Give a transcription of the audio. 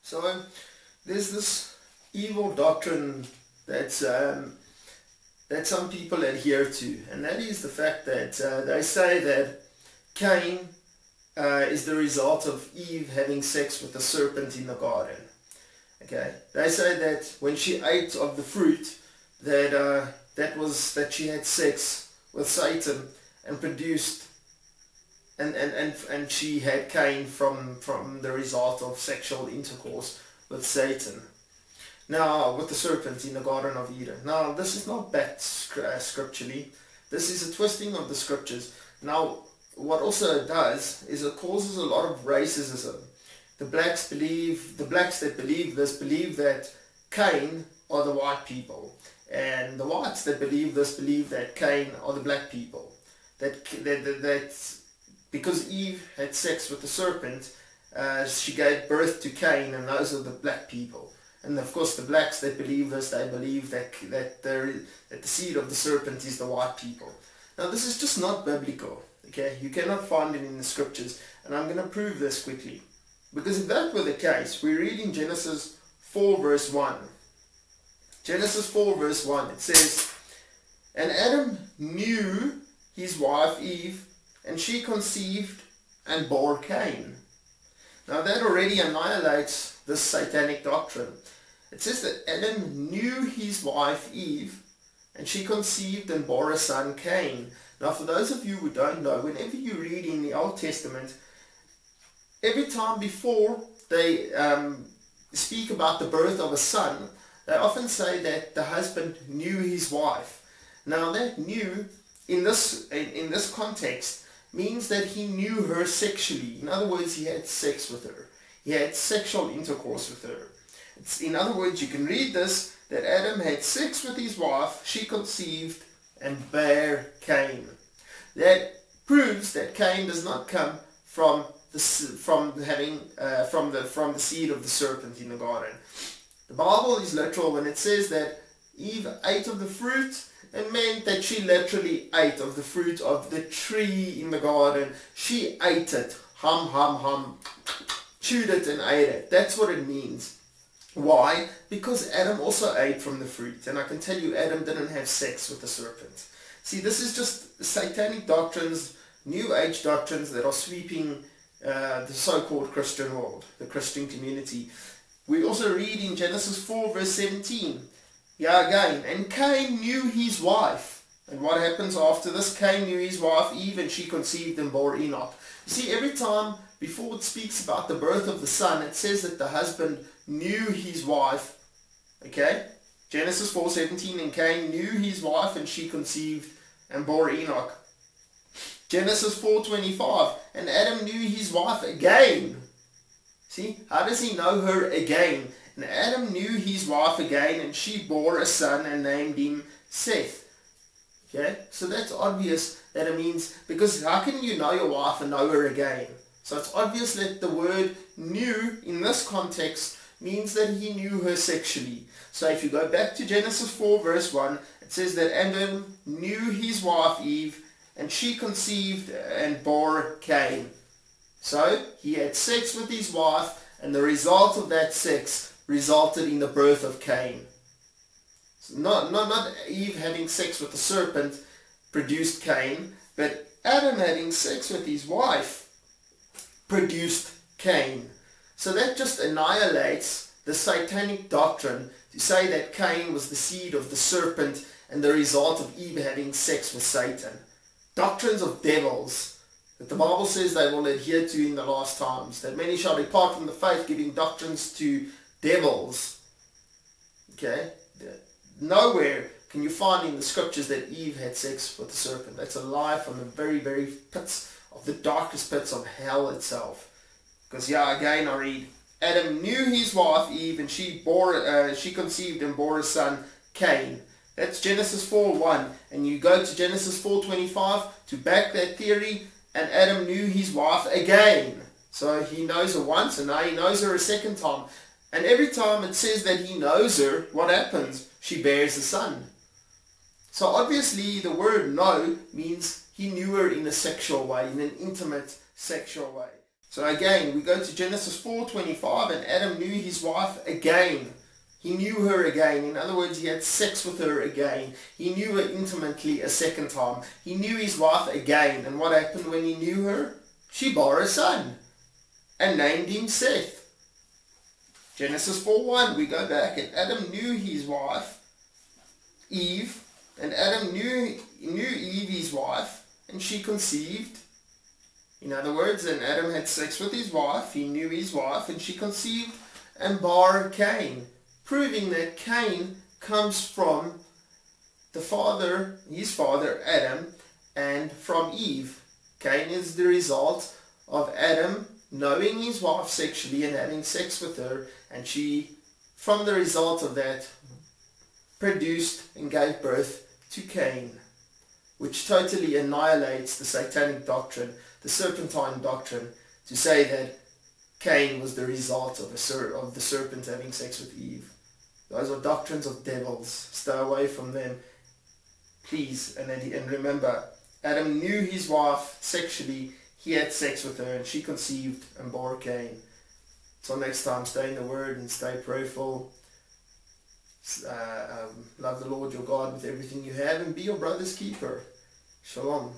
So there's this evil doctrine that's that some people adhere to, and that is the fact that they say that Cain is the result of Eve having sex with the serpent in the garden. Okay, they say that when she ate of the fruit, that she had sex with Satan and produced, and she had Cain from the result of sexual intercourse with Satan. Now, with the serpent in the Garden of Eden. Now, this is not backed scripturally. This is a twisting of the scriptures. Now, what also it does is it causes a lot of racism. The blacks that believe this believe that Cain are the white people, and the whites that believe this believe that Cain are the black people. That because Eve had sex with the serpent, she gave birth to Cain, and those are the black people. And of course, the blacks that believe this, they believe that the seed of the serpent is the white people. Now, this is just not biblical. Okay, you cannot find it in the scriptures, and I'm going to prove this quickly. Because if that were the case, we read in Genesis 4 verse 1. Genesis 4 verse 1, it says, "And Adam knew his wife Eve, and she conceived and bore Cain." Now that already annihilates this satanic doctrine. It says that Adam knew his wife Eve, and she conceived and bore a son, Cain. Now, for those of you who don't know, whenever you read in the Old Testament, every time before they speak about the birth of a son, they often say that the husband knew his wife. Now, that knew in this context means that he knew her sexually. In other words, he had sex with her. He had sexual intercourse with her. In other words, you can read this, that Adam had sex with his wife, she conceived and bare Cain. That proves that Cain does not come from the seed of the serpent in the garden. The Bible is literal when it says that Eve ate of the fruit. It meant that she literally ate of the fruit of the tree in the garden. She ate it, chewed it and ate it. That's what it means. Why? Because Adam also ate from the fruit. And I can tell you, Adam didn't have sex with the serpent. See, this is just satanic doctrines, New Age doctrines that are sweeping the so-called Christian world, the Christian community. We also read in Genesis 4 verse 17. Yeah, again, "And Cain knew his wife." And what happens after this? Cain knew his wife Eve, and she conceived and bore Enoch. You see, every time before it speaks about the birth of the son, it says that the husband knew his wife. Okay? Genesis 4:17, "And Cain knew his wife, and she conceived and bore Enoch." Genesis 4:25, "And Adam knew his wife again." See, how does he know her again? "And Adam knew his wife again, and she bore a son and named him Seth." Okay, so that's obvious that it means, because how can you know your wife and know her again? So it's obvious that the word knew in this context means that he knew her sexually. So if you go back to Genesis 4 verse 1, it says that Adam knew his wife Eve, and she conceived and bore Cain. So he had sex with his wife, and the result of that sex resulted in the birth of Cain. So not Eve having sex with the serpent produced Cain, but Adam having sex with his wife produced Cain. So that just annihilates the satanic doctrine to say that Cain was the seed of the serpent and the result of Eve having sex with Satan. Doctrines of devils that the Bible says they will adhere to in the last times, that many shall depart from the faith, giving doctrines to devils. Okay? Nowhere can you find in the scriptures that Eve had sex with the serpent. That's a lie from the very, very pits of the darkest pits of hell itself. Because again I read, "Adam knew his wife Eve, and she conceived and bore a son, Cain." That's Genesis 4:1. And you go to Genesis 4:25 to back that theory, "And Adam knew his wife again." So he knows her once, and now he knows her a second time. And every time it says that he knows her, what happens? She bears a son. So obviously the word know means he knew her in a sexual way, in an intimate sexual way. So again, we go to Genesis 4:25, and Adam knew his wife again. He knew her again. In other words, he had sex with her again. He knew her intimately a second time. He knew his wife again. And what happened when he knew her? She bore a son and named him Seth. Genesis 4:1, we go back, and Adam knew his wife, Eve, and Adam knew Eve, his wife, and she conceived. In other words, and Adam had sex with his wife, he knew his wife, and she conceived and bore Cain, proving that Cain comes from his father Adam, and from Eve. Cain is the result of Adam knowing his wife sexually and having sex with her, and she, from the result of that, produced and gave birth to Cain, which totally annihilates the satanic doctrine, the serpentine doctrine, to say that Cain was the result of the serpent having sex with Eve. Those are doctrines of devils. Stay away from them, please. And remember, Adam knew his wife sexually. He had sex with her, and she conceived and bore Cain. Till next time, stay in the Word and stay prayerful. Love the Lord your God with everything you have, and be your brother's keeper. Shalom.